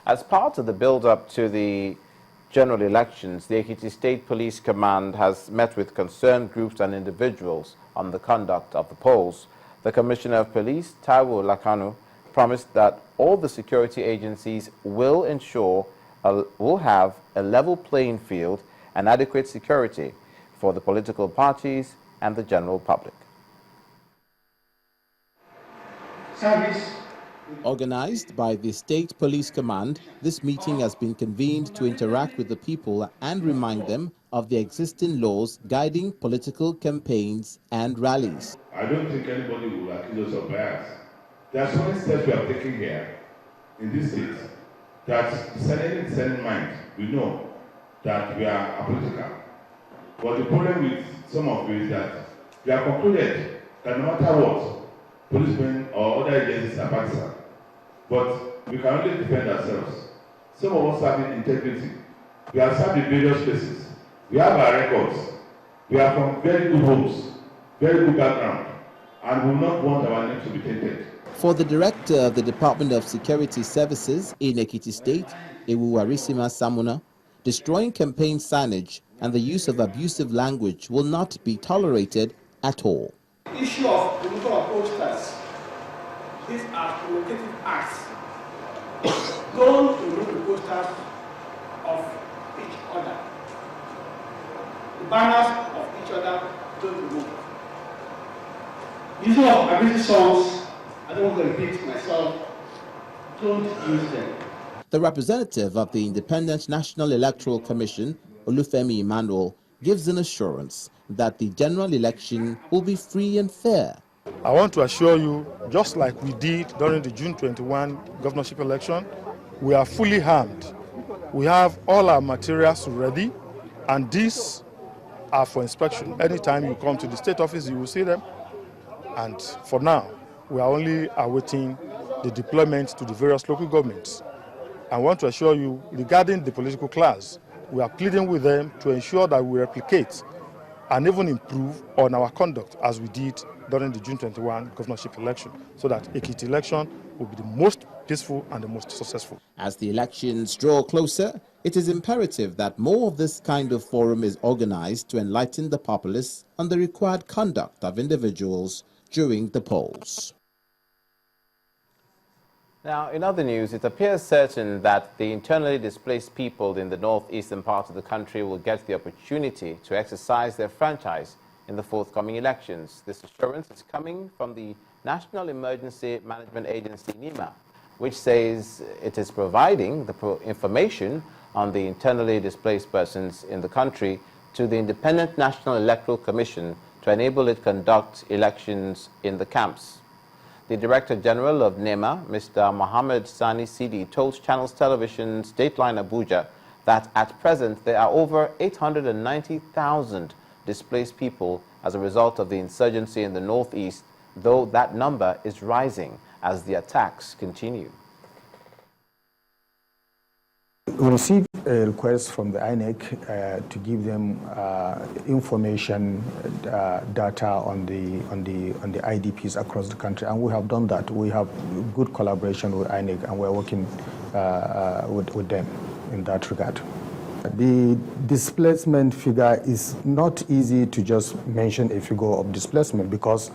As part of the build-up to the general elections, the Ekiti State Police Command has met with concerned groups and individuals on the conduct of the polls. The Commissioner of Police, Taiwo Lakanu, promised that all the security agencies will have a level playing field and adequate security for the political parties and the general public. Organized by the State Police Command, this meeting has been convened to interact with the people and remind them of the existing laws guiding political campaigns and rallies. I don't think anybody will accuse us of bias. There are so many steps we have taken here in this state that the Senate mind, we know that we are apolitical. But the problem with some of it is that we have concluded that no matter what, policemen or other agencies are partisan. But we can only defend ourselves. Some of us have integrity. We have served in various places. We have our records. We are from very good homes, very good background, and we will not want our names to be tainted. For the Director of the Department of Security Services in Ekiti State, Ewuwarisima Samuna, destroying campaign signage and the use of abusive language will not be tolerated at all. The issue of removal of posters, these are provocative acts. Don't remove the posters of each other. The banners of each other, don't remove. Using of abusive songs, I don't want to repeat myself, don't use them. The representative of the Independent National Electoral Commission, Olufemi Emmanuel, gives an assurance that the general election will be free and fair. I want to assure you, just like we did during the June 21 governorship election, we are fully armed. We have all our materials ready, and these are for inspection. Anytime you come to the state office, you will see them. And for now, we are only awaiting the deployment to the various local governments. I want to assure you, regarding the political class, we are pleading with them to ensure that we replicate and even improve on our conduct as we did during the June 21 governorship election, so that Ekiti election will be the most peaceful and the most successful. As the elections draw closer, it is imperative that more of this kind of forum is organized to enlighten the populace on the required conduct of individuals during the polls. Now, in other news, it appears certain that the internally displaced people in the northeastern part of the country will get the opportunity to exercise their franchise in the forthcoming elections. This assurance is coming from the National Emergency Management Agency, NEMA, which says it is providing the information on the internally displaced persons in the country to the Independent National Electoral Commission to enable it conduct elections in the camps. The Director General of NEMA, Mr. Mohammed Sani Sidi, told Channels Television's Dateline Abuja that at present there are over 890,000 displaced people as a result of the insurgency in the northeast, though that number is rising as the attacks continue. We received a request from the INEC to give them information data on the IDPs across the country, and we have done that. We have good collaboration with INEC, and we're working with them in that regard. The displacement figure is not easy to just mention a figure of displacement because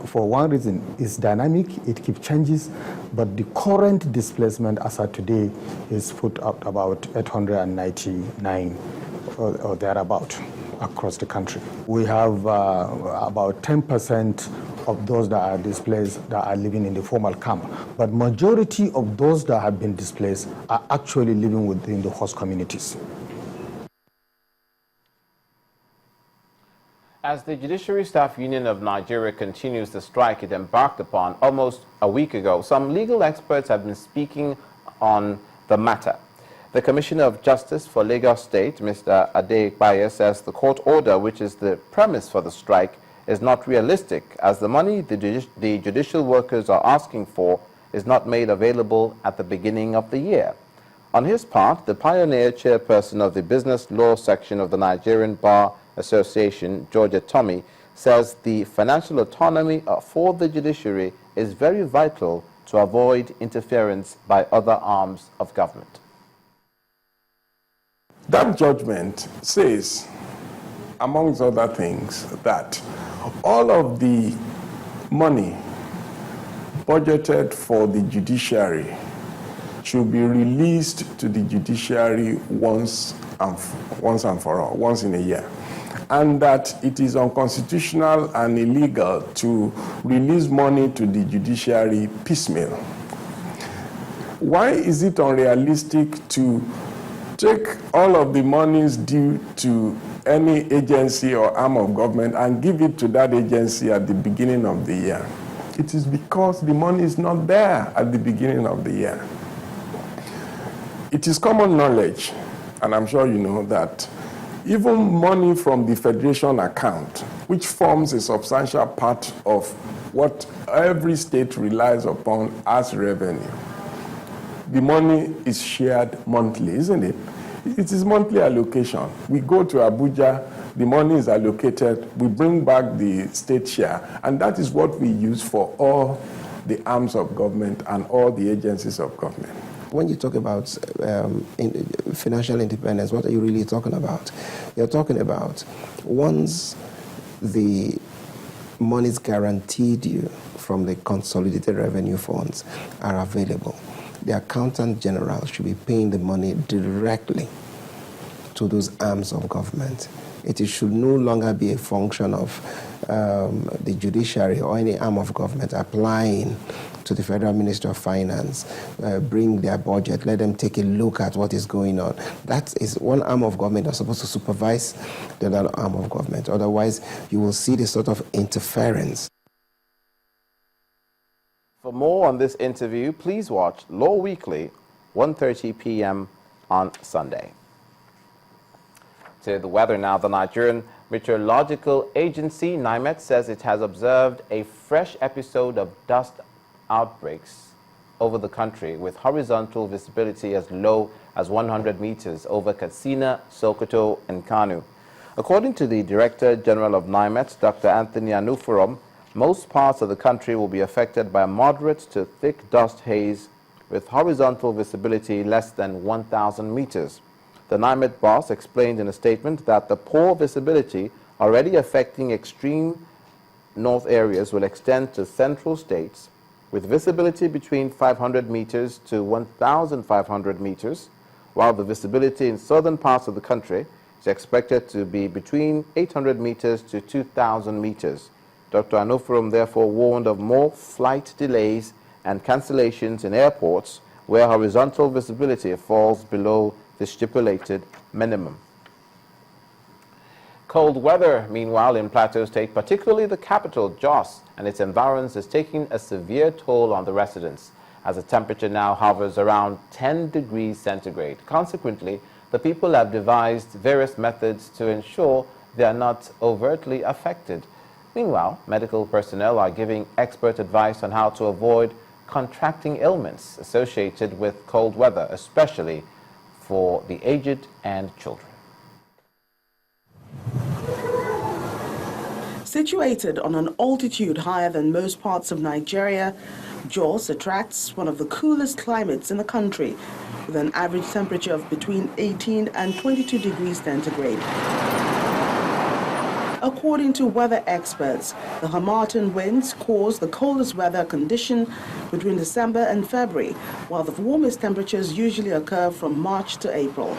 for one reason, it's dynamic, it keeps changes, but the current displacement as of today is put up about 899 or thereabout across the country. We have about 10% of those that are displaced that are living in the formal camp, but majority of those that have been displaced are actually living within the host communities. As the Judiciary Staff Union of Nigeria continues the strike it embarked upon almost a week ago, some legal experts have been speaking on the matter. The Commissioner of Justice for Lagos State, Mr. Adekbaye, says the court order, which is the premise for the strike, is not realistic, as the money the judicial workers are asking for is not made available at the beginning of the year. On his part, the pioneer chairperson of the business law section of the Nigerian Bar Association, Georgia Tommy, says the financial autonomy for the judiciary is very vital to avoid interference by other arms of government. That judgment says, amongst other things, that all of the money budgeted for the judiciary should be released to the judiciary once and for all, once in a year. And that it is unconstitutional and illegal to release money to the judiciary piecemeal. Why is it unrealistic to take all of the monies due to any agency or arm of government and give it to that agency at the beginning of the year? It is because the money is not there at the beginning of the year. It is common knowledge, and I'm sure you know that even money from the federation account, which forms a substantial part of what every state relies upon as revenue, the money is shared monthly, isn't it? It is monthly allocation. We go to Abuja, the money is allocated, we bring back the state share, and that is what we use for all the arms of government and all the agencies of government. When you talk about financial independence, what are you really talking about? You're talking about once the monies guaranteed you from the consolidated revenue funds are available, the accountant general should be paying the money directly to those arms of government. It should no longer be a function of the judiciary or any arm of government applying to the Federal Ministry of Finance, bring their budget, let them take a look at what is going on. That is one arm of government that's supposed to supervise the other arm of government. Otherwise, you will see this sort of interference. For more on this interview, please watch Law Weekly, 1:30 p.m. on Sunday. To the weather now, the Nigerian Meteorological Agency, NEMA, says it has observed a fresh episode of dust outbreaks over the country with horizontal visibility as low as 100 meters over Katsina, Sokoto, and Kano. According to the Director General of NEMA, Dr. Anthony Anufurom, most parts of the country will be affected by moderate to thick dust haze with horizontal visibility less than 1,000 meters. The NEMA boss explained in a statement that the poor visibility already affecting extreme north areas will extend to central states with visibility between 500 meters to 1,500 meters, while the visibility in southern parts of the country is expected to be between 800 meters to 2,000 meters. Dr. Anufurom therefore warned of more flight delays and cancellations in airports where horizontal visibility falls below the stipulated minimum. Cold weather, meanwhile, in Plateau State, particularly the capital, Jos, and its environs, is taking a severe toll on the residents, as the temperature now hovers around 10 degrees centigrade. Consequently, the people have devised various methods to ensure they are not overtly affected. Meanwhile, medical personnel are giving expert advice on how to avoid contracting ailments associated with cold weather, especially for the aged and children. Situated on an altitude higher than most parts of Nigeria, Jos attracts one of the coolest climates in the country, with an average temperature of between 18 and 22 degrees centigrade. According to weather experts, the Harmattan winds cause the coldest weather condition between December and February, while the warmest temperatures usually occur from March to April.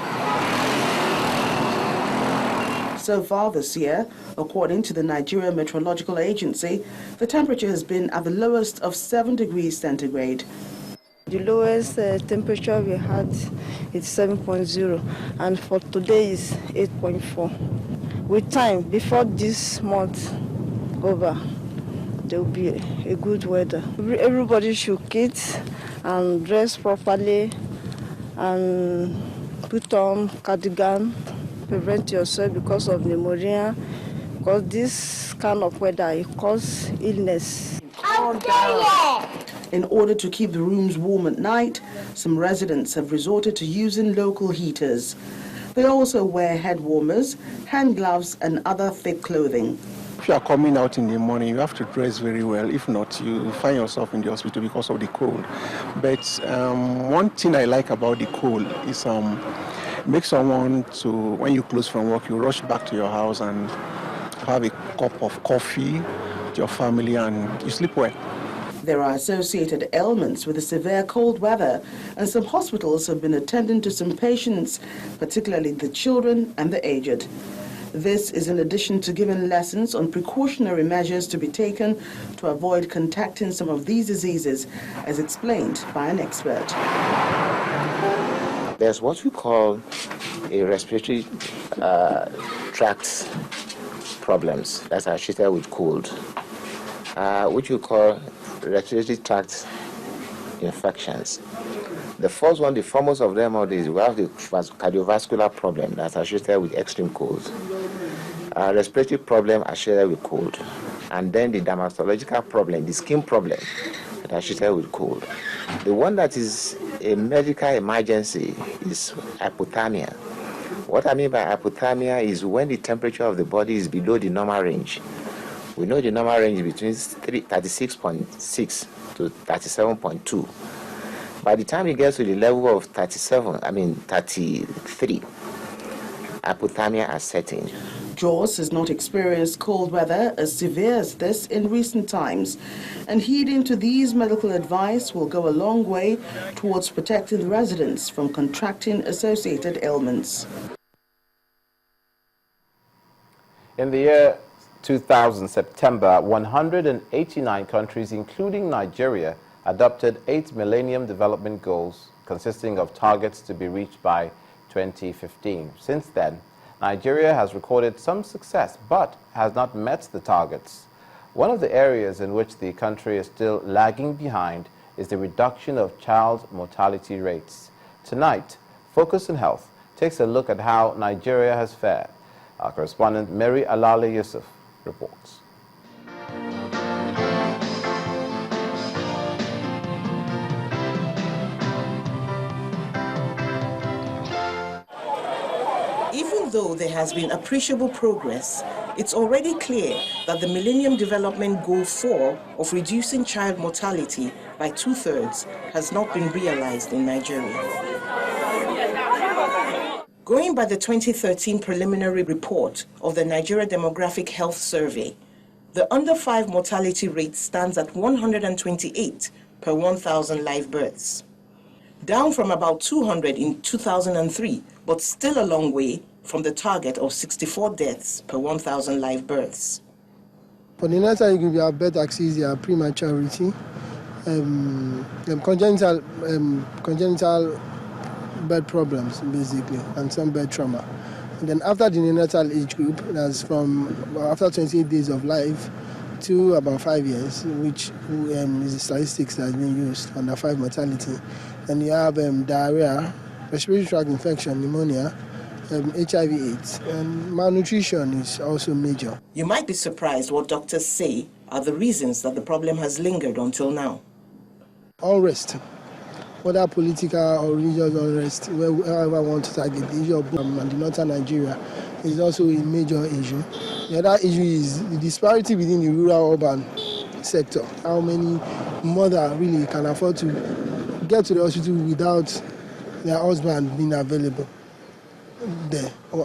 So far this year, according to the Nigeria Meteorological Agency, the temperature has been at the lowest of 7 degrees centigrade. The lowest temperature we had is 7.0, and for today is 8.4. With time, before this month over, there will be a good weather. Everybody should eat and dress properly and put on cardigan. Prevent yourself because of pneumonia, because this kind of weather, it causes illness. In order to keep the rooms warm at night, some residents have resorted to using local heaters. They also wear head warmers, hand gloves, and other thick clothing. If you are coming out in the morning, you have to dress very well. If not, you find yourself in the hospital because of the cold. But one thing I like about the cold is make someone to, when you close from work, you rush back to your house and have a cup of coffee with your family and you sleep well. There are associated ailments with the severe cold weather, and some hospitals have been attending to some patients, particularly the children and the aged. This is in addition to giving lessons on precautionary measures to be taken to avoid contacting some of these diseases, as explained by an expert. There's what we call a respiratory tract problems that's associated with cold, which we call respiratory tract infections. The first one, the foremost of them all is we have the cardiovascular problem that's associated with extreme cold, respiratory problem associated with cold, and then the dermatological problem, the skin problem that's associated with cold. The one that is a medical emergency is hypothermia. What I mean by hypothermia is when the temperature of the body is below the normal range. We know the normal range is between 36.6 to 37.2. By the time it gets to the level of 33, hypothermia has set in. Jos has not experienced cold weather as severe as this in recent times, and heeding to these medical advice will go a long way towards protecting the residents from contracting associated ailments. In the year 2000, September, 189 countries, including Nigeria, adopted 8 Millennium Development Goals, consisting of targets to be reached by 2015. Since then, Nigeria has recorded some success, but has not met the targets. One of the areas in which the country is still lagging behind is the reduction of child mortality rates. Tonight, Focus on Health takes a look at how Nigeria has fared. Our correspondent Mary Alale Yusuf reports. Even though there has been appreciable progress, it's already clear that the Millennium Development Goal 4 of reducing child mortality by 2/3 has not been realized in Nigeria. Going by the 2013 preliminary report of the Nigeria Demographic Health Survey, the under-5 mortality rate stands at 128 per 1,000 live births, down from about 200 in 2003, but still a long way from the target of 64 deaths per 1,000 live births. For the next time, we have birth asphyxia, prematurity, congenital birth problems, basically, and some birth trauma. And then after the neonatal age group, that's from after 28 days of life to about 5 years, which is the statistics that has been used under 5 mortality. And you have diarrhea, respiratory tract infection, pneumonia, HIV/AIDS, and malnutrition is also major. You might be surprised what doctors say are the reasons that the problem has lingered until now. Unrest, whether political or religious unrest, wherever I want to target, the issue of and the northern Nigeria is also a major issue. The other issue is the disparity within the rural-urban sector. How many mothers really can afford to get to the hospital without their husband being available there, or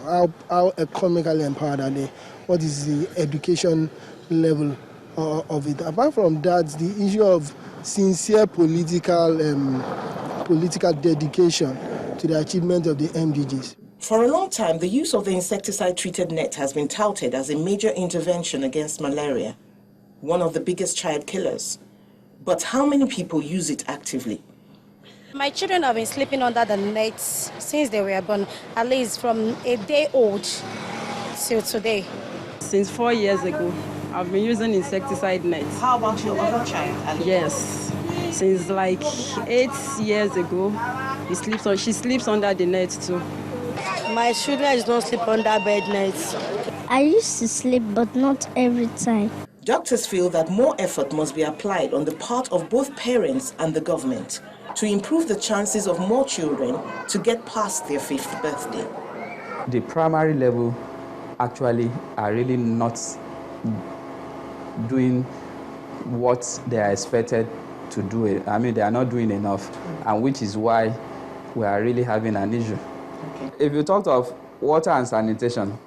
how economically empowered are they? What is the education level of it? Apart from that, the issue of sincere political dedication to the achievement of the MDGs. For a long time, the use of the insecticide-treated net has been touted as a major intervention against malaria, one of the biggest child killers. But how many people use it actively? My children have been sleeping under the nets since they were born, at least from a day old till today. Since 4 years ago, I've been using insecticide nets. How about your other child? Yes. Since like 8 years ago, she sleeps under the net too. My children don't sleep under bed nets. I used to sleep, but not every time. Doctors feel that more effort must be applied on the part of both parents and the government to improve the chances of more children to get past their 5th birthday. The primary level actually are really not doing what they are expected to do. I mean, they are not doing enough, and which is why we are really having an issue. Okay. If you talk of water and sanitation,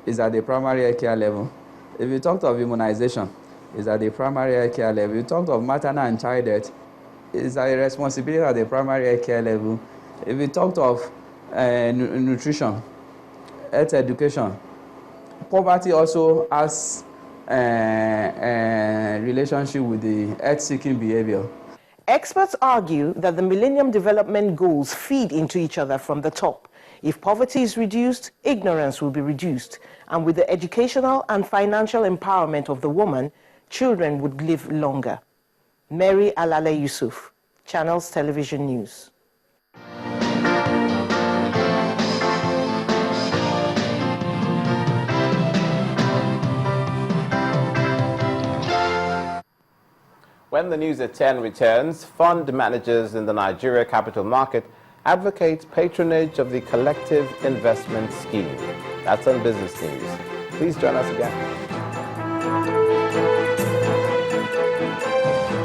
it's at the primary health care level. If you talk of immunization, it's at the primary health care level. If you talk of maternal and child death, it's a responsibility at the primary health care level. If you talk of nutrition, health education, poverty also has a relationship with the health-seeking behavior. Experts argue that the Millennium Development Goals feed into each other from the top. If poverty is reduced, ignorance will be reduced. And with the educational and financial empowerment of the woman, children would live longer. Mary Alale Yusuf, Channels Television News. When the news at 10 returns, fund managers in the Nigeria capital market advocate patronage of the collective investment scheme. That's on Business News. Please join us again.